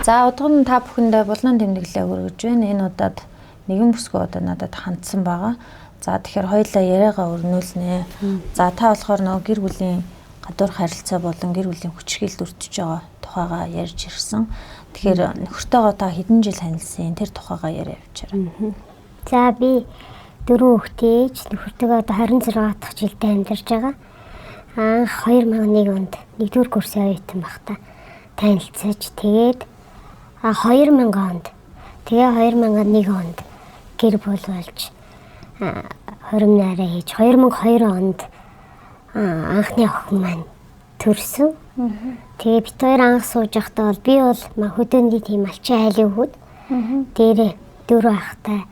За удаа та бүхэндээ булан тэмдэглээ өргөж байна. Энэ удаад нэгэн бүсгүй удаа надад хандсан байгаа. За тэгэхээр хоёулаа яриагаа өрнүүлнэ. За та болохоор нөгөө гэр бүлийн гадуур харилцаа болон гэр бүлийн хүчрхийлэлд өртөж байгаа тухайгаа ярьж ирсэн. Тэгэхээр нөхөртөөгөө та хэдэн жил танилцсан? Тэр тухайгаа яриа явуулчаарай. За би 4 хүүхдтэй нөхөртөөгөө 26 дахь жилдээ амьдарч байгаа. 2001 онд 1-р курсын оюутан багтаа танилцаж тэгээд 2000 онд тэгээ 2001 онд гэр бүл болж хоримнаараа хийж 2002 онд анхны охин маань төрсөн. Тэгээ бид хоёр анх сууж байхдаа бол би бол хөдөөний тийм алчин айлын хүүд. Дээрээ 4 ахтай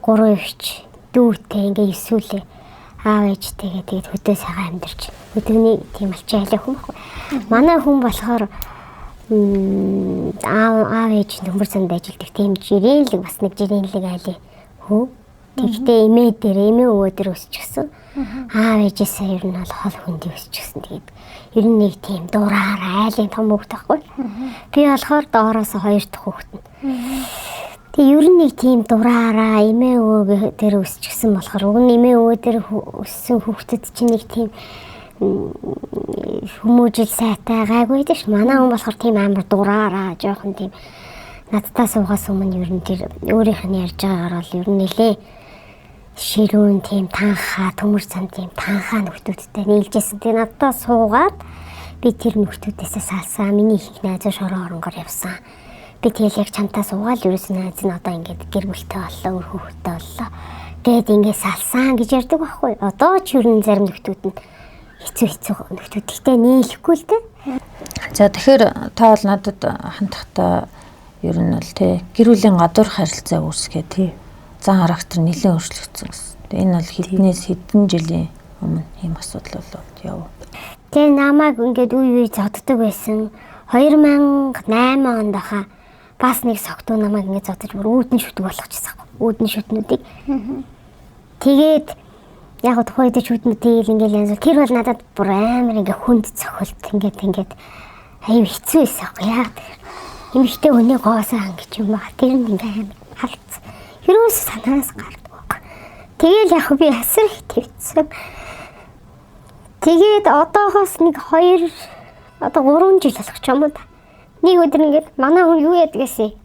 3 өвч дүүтэй ингээ эсвэлээ аав ээжтэйгээ тэгээд хөдөө сайхан амьдарч хөдөөний тийм алчин айлын хүн баггүй. Манай хүн болохоор аав ээж нөмөр санд ажилладаг тийм жирэнлэг бас нэг жирэнлэг айлын хүн. Тэгтээ эмээ өвөө дээр өсчихсэн. Аав ээжээсээ ер нь бол хол хүндий өсчихсэн. Тэгээд ер нь нэг тийм дураараа айлын том хүүхэд байхгүй. Би болохоор доороос 2 дахь хүүхэд нь. Тэгээ ер нь нэг тийм дураараа эмээ өвөө дээр өсчихсэн болохоор уг нь эмээ өвөө дээр өссөн хүүхдэд чинь нэг тийм хүмүүжил сайтай гайгүй дээ ш. Манай хүн болохоор тийм амар дураараа жоохон тийм надтай суугаас өмнө ер нь тэр өөрийнх нь ярьж байгаагаар бол ер нь нэлээ ширүүн тийм танхаа төмөр цан тийм танхаа нөхдүүдтэй нийлжсэн. Тэгээ надтай суугаад би тэр нөхдүүдээсээ салсан. Миний их найзуу шороо оронгоор явсан. Би тэгэл яг чамтай суугаад ерөөс нь найз нь одоо ингээд гэр бүлтэй боллоо, өр хүүхэдтэй боллоо. Гээд ингээд салсан гэж ярьдаг байхгүй. Одоо ч ер нь зарим нөхдүүд нь хэцүү нөхдүүдтэй нийлэхгүй л дээ. За тэгэхээр та бол надад хандахтаа ер нь л тий гэр бүлийн гадуур харилцаа үүсгээ тий зан характер нэлээд өөрчлөгдсөн гэсэн. Энэ бол хэдэн жилийн өмнө ийм асуудал болоод яв. Тэгээ намайг ингээд үе зоддог байсан. 2008 онд хаа бас нэг согтуу намайг ингээд зодож бүр үүдэн шүтг болгочихсан. Үүдэн шүтнүүдийг. Тэгээд яг тухайд шүтнүүдийг ингээд янз бүр тэр бол надад бүр амар ингээд хүнд цохилт ингээд аюу хэцүү байсан. Яг эмэгтэй өнөө гоосоо ангиж юм аа. Тэр нь ингээд халц. Юус санаас гардаг. Тэгэл яг би асар их твцсэн. Тэгээд одоохоос нэг 3 жил болох ч юм уу. Нэг өдөр ингээд манай хүн юу яадаг гэсэн.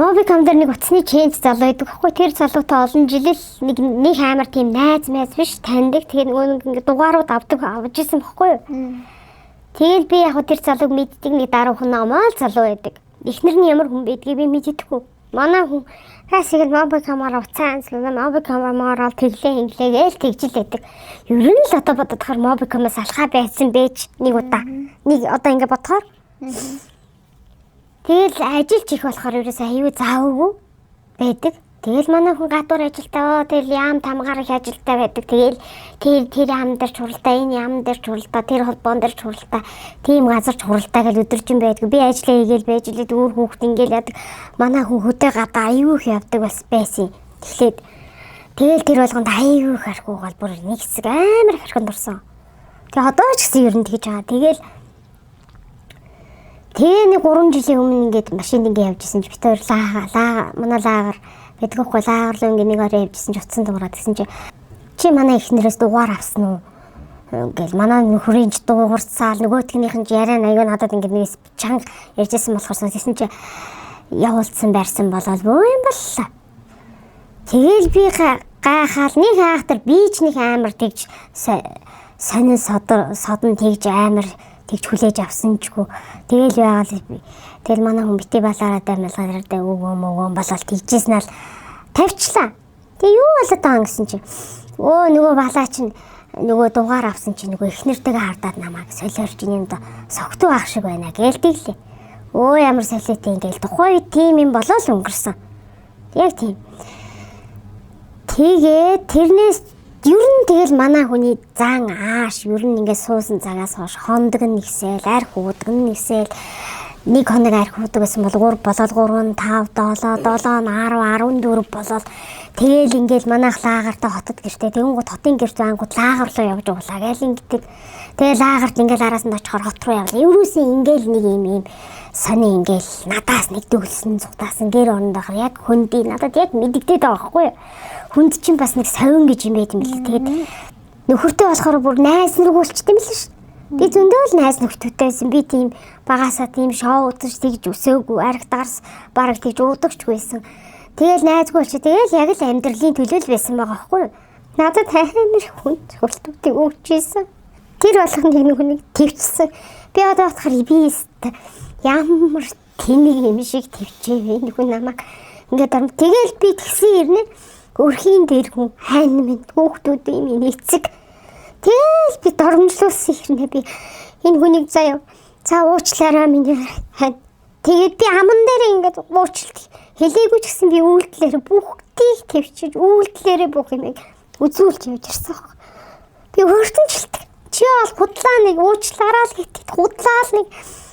Мобиком дээр нэг утасны ченж залуу байдаг хгүй. Тэр залуутай олон жил л нэг амар тийм найз биш таньдаг. Тэгээд нөгөө ингээд дугаарууд авч исэн баггүй юу. Тэгэл би яг тэр залууг мэддэг нэг даруухан намаа залуу байдаг. Эхнэр нь ямар хүн байдгийг би мэддэггүй. Манай хүн хасиг мобикомоор уцаан анзлаа. Мобикомоор тэглээ инглээгээл тэгжил байдаг. Ер нь л одоо бодохоор мобикомоос алхаа байсан байж нэг удаа. Нэг одоо ингэ бодохоор. Тэгэл ажиллаж их болохоор ерөөсөө аюу заавгүй байдаг. Тэгэл манай хүн гадуур ажилтаа тэгэл яам тамгаар их ажилтаа байдаг. Тэгэл тэр яам дээр чуралдаа, энэ яам дээр чуралдаа, тэр холбоон дээр чуралдаа, тийм газар чуралдаа гэж өдөржин байдаг. Би ажиллаа хийгээл байж лээд өөр хүүхд ингээл яадаг. Манай хүн хөдөө гадаа аюу их явдаг бас байсан. Тэгэхлээр тэгэл тэр болгонд аюу их харахгүй бол бүр нэг хэсэг амар харханд орсон. Тэгээ одоо ч гэсэн ер нь тэгж байгаа. Тэгээ нэг 3 жилийн өмнө ингээд машин ингээ явж исэн чи бид хоёр манай лагаар гэдэггүй лаагарлуу ингээ нэг орой явжсэн ч утсан дуурайд гэсэн чи манай эхнэрээс дугаар авсан уу ингээл манай нөхрийн ч дуугарцаал нөгөөтгийнхэн ч яриа аяга надад ингээ нэг чанга ярьжсэн болохоор тэгсэн чи явуулсан байрсан болол бөө юм боллоо. Тэгэл би гайхаал нэг хаахтар би ч нэг амар тэгж сонин содон тэгж амар тэгж хүлээж авсан чгүй. Тэгэл байгаал тэгэл манай хүн бити балаараа дамжуулаад өгөө болол тэгжсэн л тавьчлаа. Тэгээ юу болоод байгаа гэсэн чи нөгөө балаа чинь нөгөө дугаар авсан чи нөгөө эхнэртэйгээ хардаад намайг солиорж юм да согтуу ах шиг байна гэлтэглээ. Ямар солиотой ингээл тухай тийм юм болол өнгөрсөн. Яг тийм. Тэгээ тэрнээс ер нь тэгэл манай хүний зан ааш ер нь ингээд суусан цагаас хойш хондог нэгсэл, арх уудаг нэгсэл нэг хоног арх уудаг гэсэн бол 3 болоод 3, 5, 7, 10, 14 болоод тэгэл ингээл манайх лагартаа хотод гэртээ тэгэнгүүт хотын гэрт ангууд лагар руу явж уулаа гээл ингэдэг. Тэгээ лагарт ингээл араас нь очихоор хот руу явлаа. Ерөөсөө ингээл нэг юм сони ингээл надаас нэг дөлсөн цугтаасан гэр орондох яг хөндий надад яг мэддэгдээд байгаа байхгүй юу. Хүнд чинь бас нэг совин гэж юм байт юм бэл. Тэгээд нөхөртэй болохоор бүр найз нар гүйлчтэй юм л ш. Би зөндөө л найз нөхдөдтэйсэн. Би тийм багасаа тийм шоу удаж тэгж өсөөгүй, аригтаарс бараг тэгж уудагч байсан. Тэгэл найзгүй болчих. Тэгэл яг л амьдралын төлөөл байсан байгаа байхгүй юу? Надад амар хүнд хөлтүүдийг өгчээсэн. Тэр болгоны нэг хүнийг твчсэн. Би одоо бодохоор би ямар тэнэг юм шиг твчээ. Нэг хүн намайг ингээд ором. Тэгэл би тэгсэн ирнэ. Өрхийн дээр хүн хайн минь хүүхдүүд юм эцэг. Тэгэл би доромжлуулсан хэрнээ би энэ хүнийг заяа уучлаарай миний хань. Тэгээд би аман дээр ингээд уучлалт хэлээгүй ч гэсэн би үйлдэлээр бүгдийг твчиж үйлдэлээрээ бүх юм үзүүлж явж ирсэн. Би өөртөнчлөлт чи бол худлаа нэг уучлаарай л гэдэг худлаа л нэг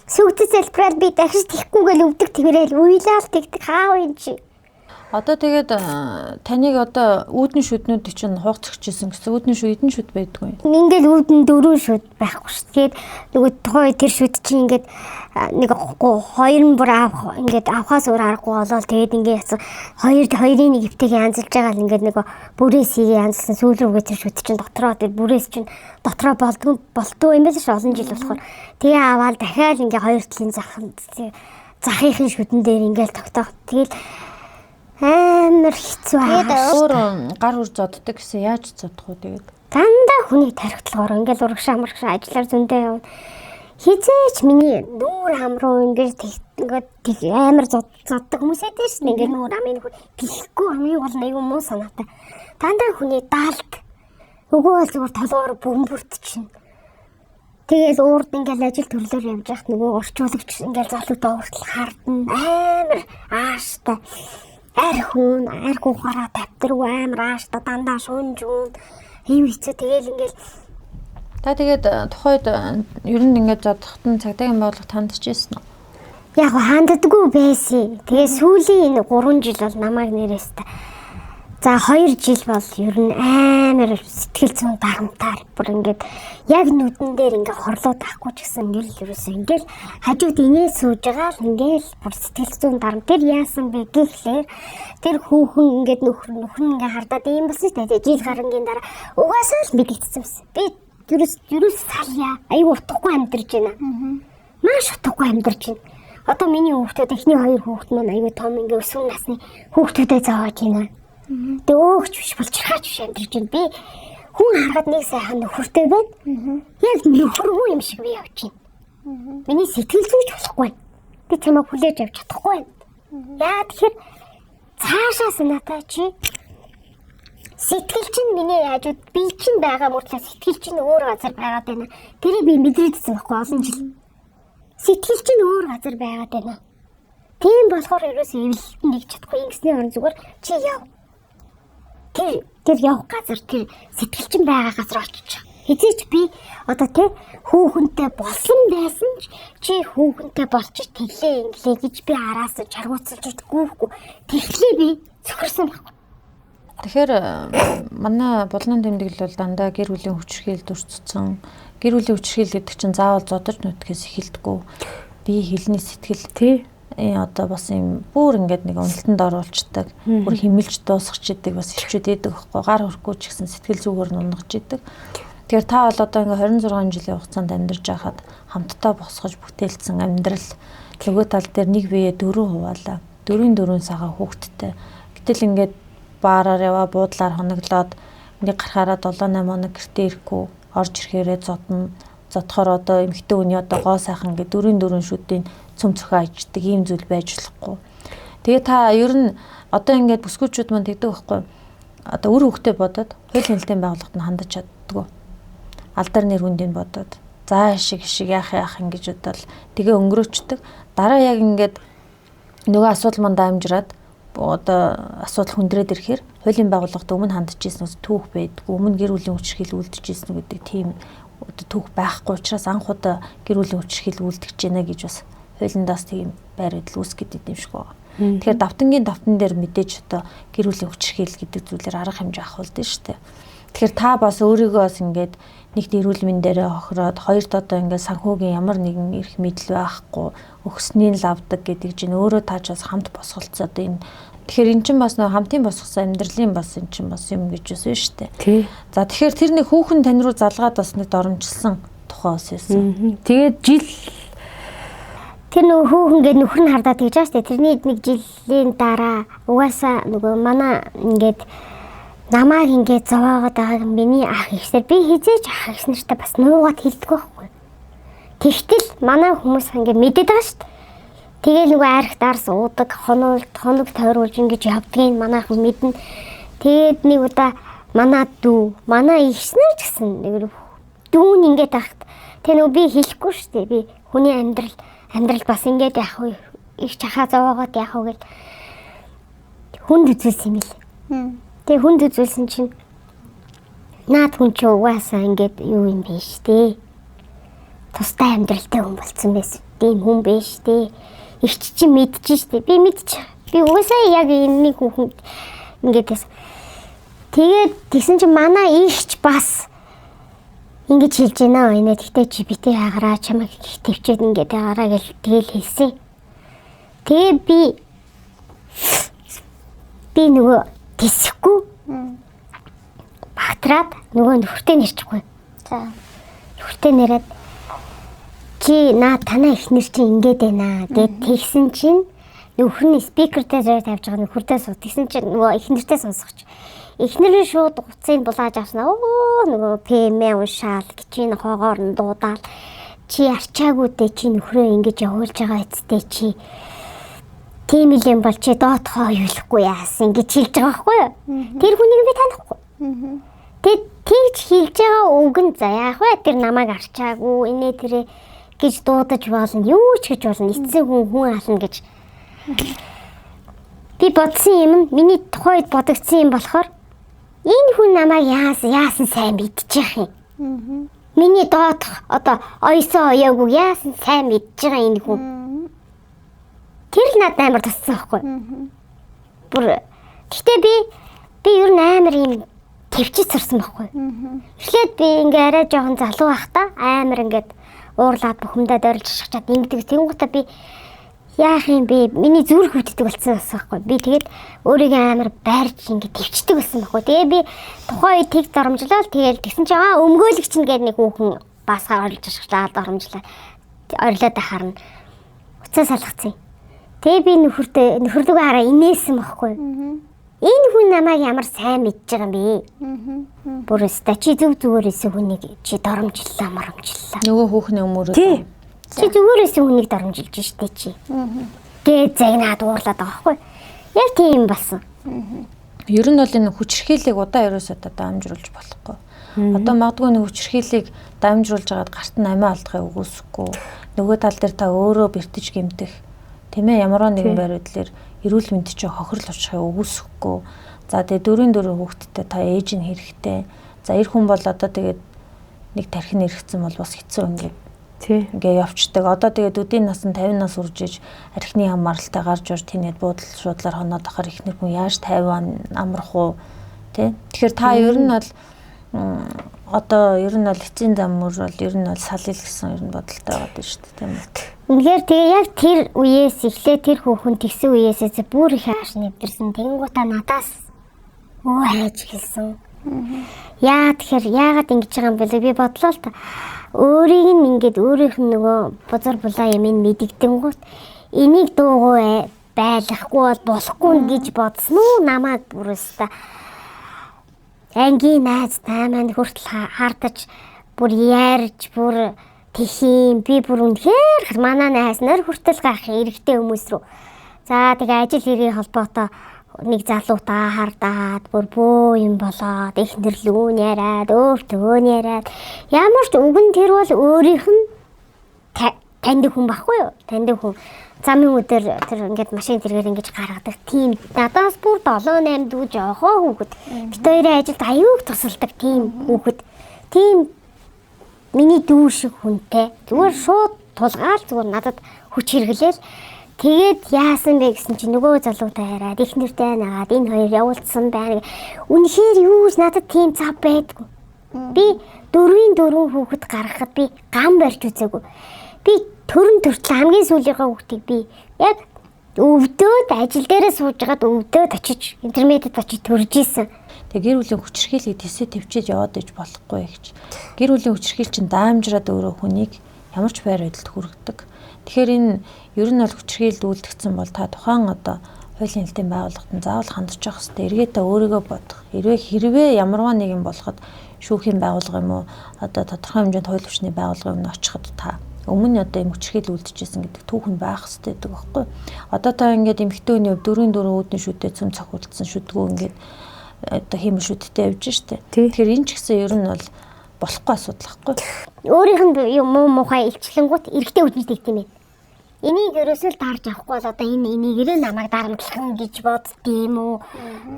сүгдэс залбираад би дахиж тийхгүйгээл өвдөг тэрэл уйлал тэгдэг хаав юм чи. Одоо тэгээд таныг одоо үүдэн шүднүүд чинь хуугцчихжсэн гэсэн үүдэн шүд эдэн шүд байдгүй. Ингээл үүдэн 4 шүд байхгүй шүү. Тэгээд нөгөө тухай тэр шүд чинь ингээд нэг хоёр нь бүр ингээд авахаас өөр аргагүй болол тэгээд ингээд хоёрын нэг өвтэйг янзлж байгаа л ингээд нөгөө бүрээсийг янзлсан сүүл рүүгээ тэр шүд чинь дотроо тэр бүрээс чинь дотроо болдгоо юм байл ш олон жил болохоор тэгээ аваад дахиад ингээд хоёр талын захын шүдэн дээр ингээд тогтоох. Тэгээд амар хэцүү аа. Өөр гар үр зоддаг гэсэн яаж зодох вэ тэгээд? Дандаа хүний тархитлагаар ингээл урагшаа маргашаа ажиллаар зөндөө явна. Хизээч миний нүүр ам руу ингээд амар зоддог хүмүүс эдээс ингээд нүүр амын тихгүй амын бол нэг юм уу санаатай. Дандаа хүний даалт. Өгөө бол зүгээр толгоор бөмбөрт чинь. Тэгэл уурд ингээл ажил төрлөөр явж яхад нөгөө орчуулагч ингээл залуудаа уртл хардна амар ааштай. Арх ухаараа тавтаргүй амар ааштай дандаа шунжуун ийм хэцүү тэгэл ингээл та тэгээд тухайд ер нь ингээд зодоход нь цагдаагийн байгууллага тандчихсэн үү? Яг ханддаггүй байсан. Тэгээ сүүлийн энэ 3 жил бол намайг нэрээстэй. За 2 жил бол ер нь амар сэтгэл зүйн дарамтаар бүр ингээд яг нүдэн дээр ингээд хорлоод авахгүй ч гэсэн ингээл ерөөсөө ингээл хажууд инээ сууж байгаа л ингээл бүр сэтгэл зүйн дарамт тэр яасан бэ гэхлээр тэр хүүхэн ингээд нөхөр ингээд хардаад ийм болсон шүү дээ. Жил гарангийн дараа угаасаа л мэдэгдсэн байсан. Би ерөөс салъя аюу утгагүй амьдарч байна. Маш утгагүй амьдарч байна. Одоо миний хүүхдүүд эхний 2 хүүхд маань аюу том ингээд өсвөр насны хүүхдүүдэд зааж байна. Тэгээ өөгч биш болчихаач биш амьдарч байна. Би хүн харахад нэг сайхан нөхөртэй байна. Яг нөхөргүй юм шиг би явж байна. Миний сэтгэл зүйч болохгүй. Би чамайг хүлээж авч чадахгүй байна. Яа тэгэхээр цаашаа санаатай чи сэтгэл чинь миний яаж би чинь байгаа мөртлөө сэтгэл чинь өөр газар байгаад байна. Тэрийг би мэдрээдсэн байхгүй олон жил. Сэтгэл чинь өөр газар байгаад байна. Тийм болохоор ерөөсөө эвлэлт нэг чадахгүй ингэсний орон зүгээр чи яв. Тэр явах газар тэр сэтгэл чинь байгаа газар очиж. Хэзээч би одоо тэ хүүхэнтэй болсон байсан чи хүүхэнтэй болчих тэлээ инглээ гэж би араас чаргууцалж идэггүй. Тэглээ би зөвхөрсөн байхгүй. Тэгэхээр манай булган тэмдэглэл бол дандаа гэр бүлийн хүчирхийлэлд өрцсөн. Гэр бүлийн хүчирхийлэл гэдэг чинь заавал зодож нүтгэхээс эхэлдэггүй. Би хэлний сэтгэл тий одоо бас юм бүр ингээд нэг уналтанд оруулцдаг, бүр химэлж дуусгах идэг бас хөвчөд идэг байхгүй гар хөрөхгүй ч гэсэн сэтгэл зүгээр нь унгаж идэг. Тэгэхээр та бол одоо ингээд 26 жилийн хугацаанд амьдарч байхад хамтдаа босгож бүтээлсэн амьдрал нөгөө тал дээр нэг бие 4 хуваалаа. 4 сагаа хүүхэдтэй. Гэтэл ингээд баараар яваа буудлаар хоноглоод нэг гарахаараа 7-8 хоног гэртээ ирэхгүй орж ирэхээрээ зодно. Зодохоор одоо эмэгтэй хүний одоо гоо сайхан ингээд 4 шүдийн цөм цөхөө аждаг ийм зүйл байж болохгүй. Тэгээ та ер нь одоо ингээд бүсгүүчүүд манд тэгдэг байхгүй. Одоо үр хөвгтэй бодоод хууль нээлтийн байгууллагад нь хандаж чаддгүй. Алдар нэр хүндийг бодоод заа шиг яах ингэж бодвол тэгээ өнгөрөөчдөг. Дараа яг ингээд нөгөө асуудал манд амжираад одоо асуудал хүндрээд ирэхээр хуулийн байгууллагад өмнө хандж ирсэн түүх байдгүй. Өмнө гэр бүлийн хүчирхийлэл үлдэж ирсэн гэдэг тийм түүх байхгүй учраас анх удаа гэр бүлийн хүчирхийлэл үлдэж байна гэж бас хуулиндаас тийм байр байдал үүсгэж идэв юм шиг байна. Тэгэхээр давтан дээр мэдээж одоо гэр бүлийн хүчирхийлэл гэдэг зүйлээр арга хэмжээ авахулдаг шүү дээ. Тэгэхээр та бас өөрийгөөс ингээд нэг эрүүл мэнд дээрээ хохироод хоёрт одоо ингээд санхүүгийн ямар нэгэн эрх мэдэл байхгүй өгснийн лавдаг гэдэг чинь өөрөө тааж бас хамт босголцоо одоо энэ тэгэхээр эн чинь бас нэг хамтын босгосон амьдралын бас эн чинь бас юм гэж үсэн шүү дээ. Тий. За тэгэхээр тэр нэг хүүхэн тань руу залгаад бас нэг доромжилсан тухай ус байсан. Тэгээд жил тэр нөгөө хүүхэн гээд нөхөр нь хардаад тэгж байгаа шүү дээ. Тэрний нэг жилийн дараа угаасаа нөгөө манай ингээд намайг ингээд зовоогоод байгааг миний ах ихсээр би хизээж ах ихс нартай бас нуугаад хэлдэг байхгүй. Тэгтэл манай хүмүүс ингээд мэдээд байгаа шүү дээ. Тэгээл нөгөө архт арс уудаг, хоног тойруулж ингэж явдгийг манайх мэднэ. Тэгээд нэг удаа манай дүү, манай ихснэр ч гэсэн нэг дүүн ингээд ахт. Тэ нөгөө би хэлэхгүй шүү дээ. Би хүний амьдрал бас ингээд яах вэ? Их чахаа зовоогоод яах вэ гэл хүнд үзүүлсэн юм л. Тэгээ хүнд үзүүлсэн чинь наад хүн ч угаасаа ингээд юу юм биш дээ. Тустай амьдралтай хүн болцсон байсан. Тийм хүн биш дээ. Игч чи мэдчихэж штэ. Би мэдчих. Би угаасаа яг энэ хүүхэн ингээд байсан. Тэгээд тэгсэн чинь манай игч бас ингэж хэлж байна аа. Тэгтээ чи битээ хагараа чамайг төвчээд ингээд хагараа гэл тэгэл хэлсэн. Тэгээ би нөгөө тэсэхгүй багтраад нөгөө нөхөртэй нэрчихгүй. За. Нөхөртэй нэрээд чи наа танаа ихнэр чи ингээд байна гэд тэгсэн чинь нөхөр нь спикертэй зөө тавьж байгаа нөхөртэй суу. Тэгсэн чинь нөгөө ихнэртэй сонсгоч. Ихнэрийн шууд уцыг булааж авснаа. Оо нөгөө пэмэ уншаал гिचийн хоогоор нь дуудаал чи арчаагүй дээ чи нөхрөө ингэж явуулж байгаа эцтэй чи тийм л юм бол чи доотхоо юулахгүй яасан гэж хэлж байгаа байхгүй юу? Тэр хүнийг би танихгүй. Тэг тэгж хэлж байгаа үг нь за яах вэ? Тэр намайг арчаагүй инээ тэрэ гэж дуудаж болно. Юу ч гэж болно. Эцсийн хүн ална гэж. Би бодсон юм нь миний тухайд бодогдсон юм болохоор энэ хүн намайг яасан сайн мэдчих юм. Миний доотх одоо ойсоо оёогүй яасан сайн мэдж байгаа энэ хүн. Тэр л надад амар туссан байхгүй. Бүр гэхдээ би ер нь амар юм төвчж сурсан байхгүй. Эхлээд би ингээ арай жоохон залуу байхдаа амар ингээд уурлаад бухимдаад орилж шахчаад ингэдэг. Тэнгуутаа би яах юм бэ? Миний зүрх өвддөг болсон байхгүй. Би тэгээд өөрийгөө амар байрж ингээ төвчдөг болсон байхгүй. Тэгээ би тухайн үед тэг доромжлал тэгээд тэгсэн чинь өмгөөлөгч нь гэдэг нэг хүүхэн басгаа орилж шахлаад доромжлаа. Орилоод харна. Уцаа салгацсан. Тэгээ би нөхөрлөгөө хараа инээсэн байхгүй. Энэ хүн намайг ямар сайн мэдж байгаа юм бэ? Бүрээсээ чи зүгээрээсээ хүнийг чи доромжллаа, моромжллаа. Нөгөө хүүхний өмөрөө. Чи зүгээрээсээ хүнийг доромжилж штэ чи. Гээ загнаад уурлаад байгаа байхгүй. Яг тийм болсон. Ер нь бол энэ хүчирхийллийг удаа ерөөсөө даамжруулж болохгүй. Одоо магадгүй нэг хүчирхийллийг даамжруулж байгаад гарт нь амиа алдахыг үгүйсэхгүй. Нөгөө тал дээр та өөрөө бэртэж гэмтэх тийм ээ ямар нэгэн байр байдлаар эрүүл мэнд чинь хохирол очихыг үгүйсэхгүй. За тэгээ 4 хүүхэдтэй та ээж нь хэрэгтэй. За эр хүн бол одоо тэгээд нэг тархин эргэцэн бол бас хэцүү ингээ явцдаг. Одоо тэгээд үдийн нас нь 50 нас үрж иж архины хамааралтай гарч ор тэнэд буудал шуудлаар хоноод ахаар ихнэр хүн яаж 50 амрах уу тий. Тэгэхээр та ер нь бол одоо ер нь бол эцсийн заммөр бол ер нь бол салил гэсэн ер нь бодолтой байгаа шүү дээ тийм үү. Үнэхээр тэгээ яг тэр үеэс эхлээ тэр хүүхэн тэгсэн үеэсээ бүр их ааш нэвдэрсэн. Тэнгуутаа надаас хайж хэлсэн. Яагаад ингэж байгаа юм бэ? Би бодлоо л та. Өөрийг нь ингээд өөрийнх нь нөгөө бузар булаа юм мэдэгдэнгүүт энийг дуугүй байлахгүй бол болохгүй гэж бодсон уу намайг бүрээсээ ангийн найз тааманд хүртэл хардаж бүр ярьж бүр тэхийн би бүр үнэхээр манай найз нар хүртэл гарах эрэгтэй хүмүүс рүү. За тэгээ ажил хэргийн холбоотой нэг залуутаа хардаад бүр бөө юм болоод эхнэр лүүн яриад өөртөө яриад ямар ч үгэн тэр бол өөрийнх нь таньдаг хүн байхгүй юу? Таньдаг хүн замын өдөр тэр ингээд машин тэргээр ингэж гаргадаг тийм надаас бүр 7-8 дүү жоохоо хүүхэд бид хоёрын ажилд аюуг тусалдаг тийм хүүхэд тийм миний дүү шиг хүнтэй зүгээр шууд тулгаал зүгээр надад хүч хэрэглээл тэгээд яасан бэ гэсэн чинь нөгөө залуутай хараад их нэртэй нагаад энэ хоёр явуулсан байна. Үнэхээр юу ч надад тийм цав байдгүй. Би 4-4 хүүхэд гаргахад би гам барьж үзээгүй. Би төрөн төртөл хамгийн сүүлийнхээ хүүхдийг би яг өвдөөд ажил дээрээ суужгаад өвдөөд очиж интернетэд очиж төрж исэн. Тэгээ гэр бүлийн хүчирхийлийг тэсээ төвчээд яваад иж болохгүй гэж. Гэр бүлийн хүчирхийл чинь даамжраад өөрөө хүнийг ямар ч байр байдалд хүргэдэг. Тэгэхээр энэ ер нь бол хүчирхийлд үлдгэсэн бол та тухайн одоо хуулийн хэлтийн байгууллагад заавал хандж явах хэрэгтэй. Эргээдээ өөрийгөө бодох. Хэрвээ ямарваа нэг юм болоход шүүхийн байгууллага юм уу одоо тодорхой хэмжээнд хууль хүчний байгууллага юм очиход та өмнө одоо юм хүчирхийл үлдэжсэн гэдэг түүхэн байх хэрэгтэй гэдэг байхгүй. Одоо та ингээд эмэгтэй хүний 4-4 үүдний шүдээ цөм цохилдсан шүдгүү ингээд одоо хиймэл шүдтэй явж штэ. Тэгэхээр энэ ч гэсэн ер нь бол болохгүй асуудал байхгүй. Өөрийнх нь юм муухай илчлэнгуут эрэгтэй хүчний тийм ээ. Энийг ерөөсөө л дарж авахгүй бол одоо энийг намайг дарамтлах гэж боддtiin үү?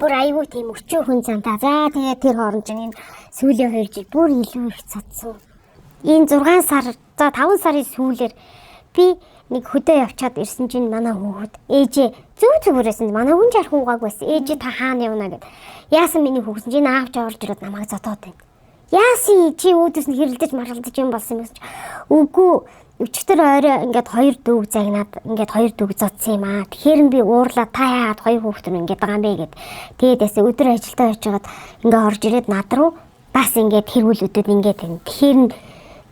Бүр аюу тийм өчөө хүн цантаа. За тэгээд тэр хооронд чинь энэ сүүлийн 2 жил бүр илүү их цадсан. Энэ 6 сар, за 5 сарын сүүлээр би нэг хөдөө явчаад ирсэн чинь манай хүүхэд ээжээ зүгээрсэн манай хүн жар хүүгааг байсан. Ээжээ та хаана явна гэд. Яасан миний хүүхэд чинь аавч орж ирээд намайг зодоод байна. Яасан чи өөдөөс нь хэрэлдэж маргалдаж юм болсон юм гэж. Үгүй өчигдөр орой ингээд 2 дүүг загнаад ингээд 2 дүүг зодсон юм аа. Тэгэхээр би уурлаа та яагаад 2 хүүхдэр ингээд байгаа юм бэ гэд. Тэгээд өдөр ажилдаа очиод ингээд орж ирээд над руу бас ингээд хэрүүлүүдэд ингээд байна. Тэгэхээр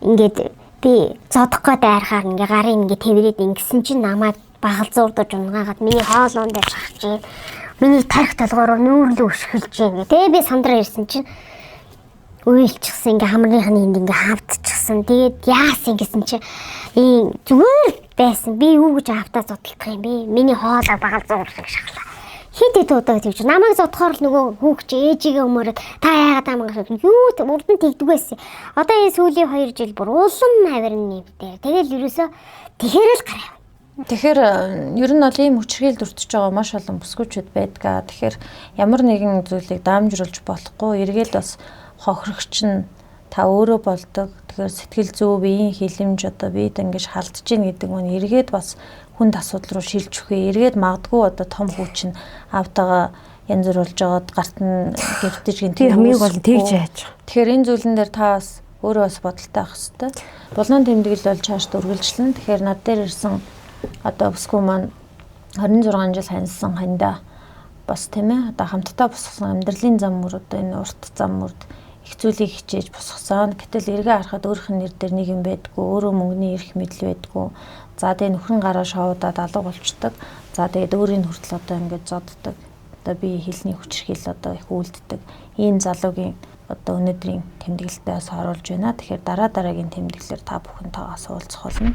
ингээд би зодох гээд айрахаар ингээд гарын ингээд тэрвэрэд ингэсэн чинь намайг багалзуурдаж унгаагаад миний хоолуун дээр шахаж миний тарих толгоороо нүүрлээ өшгөлж юм. Тэгээ би сандраа ирсэн чинь уйлчихсан ингээ хамрынхны энд ингээ хавдчихсан. Тэгээд яасан гэсэн чи зүгээр байсан. Би юу гэж автаа зодтолдох юм бэ? Миний хоолой багалзуур шиг шахлаа. Хитэд удаа тэгж намайг зодохоор л нөгөө хүүхч ээжигээ өмөрөд та яагаад амгах юу урд нь тэгдэг байсан. Одоо энэ сүүлийн 2 жил бүр улам авирны нэмтээр. Тэгэл ерөөсөө тэгэхээр л гараа. Тэгэхээр ер нь бол ийм хүчирхийлд өртөж байгаа маш олон бүсгүйчүүд байдгаа. Тэгэхээр ямар нэгэн зүйлийг даамжруулж болохгүй. Эргээд бас хохирогч нь та өөрөө болдог. Тэгэхээр сэтгэл зүй, биеийн хилэмж одоо бид ингэж халдж гин гэдэг нь эргээд бас хүнд асуудал руу шилж өгье. Эргээд магадгүй одоо том хүүч нь аавтайгаа янз бүр болж байгаад гарт нь гэртэж гин тийм хамгийн гол нь тэгж яаж. Тэгэхээр энэ зүйлэн дээр та бас өөрөө бас бодолтой байх хэрэгтэй. Дулаан тэмдэглэл бол цааш үргэлжлэн. Тэгэхээр над дээр ирсэн одоо бүсгүй маань 26 жил ханьсан хандаа бас тийм ээ одоо хамтдаа босгосон амьдралын зам мөр одоо энэ урт зам мөрд их зүйлийг хичээж босгосон. Гэтэл эргээ харахад өөрийнх нь нэр дээр нэг юм байдгүй, өөрөө мөнгөний эрх мэдэл байдгүй. За тэгээ нөхрөн гараа шоудаад алга болчдөг. За тэгээд өөрийн хүртэл одоо ингэж зодддаг. Одоо би хэлний хүчирхийл одоо их үлддэг. Ийм залуугийн одоо өнөөдрийн тэмдэглэлтээс оруулж байна. Тэгэхээр дараагийн тэмдэглэлээр та бүхэнтэйгээ уулзах болно.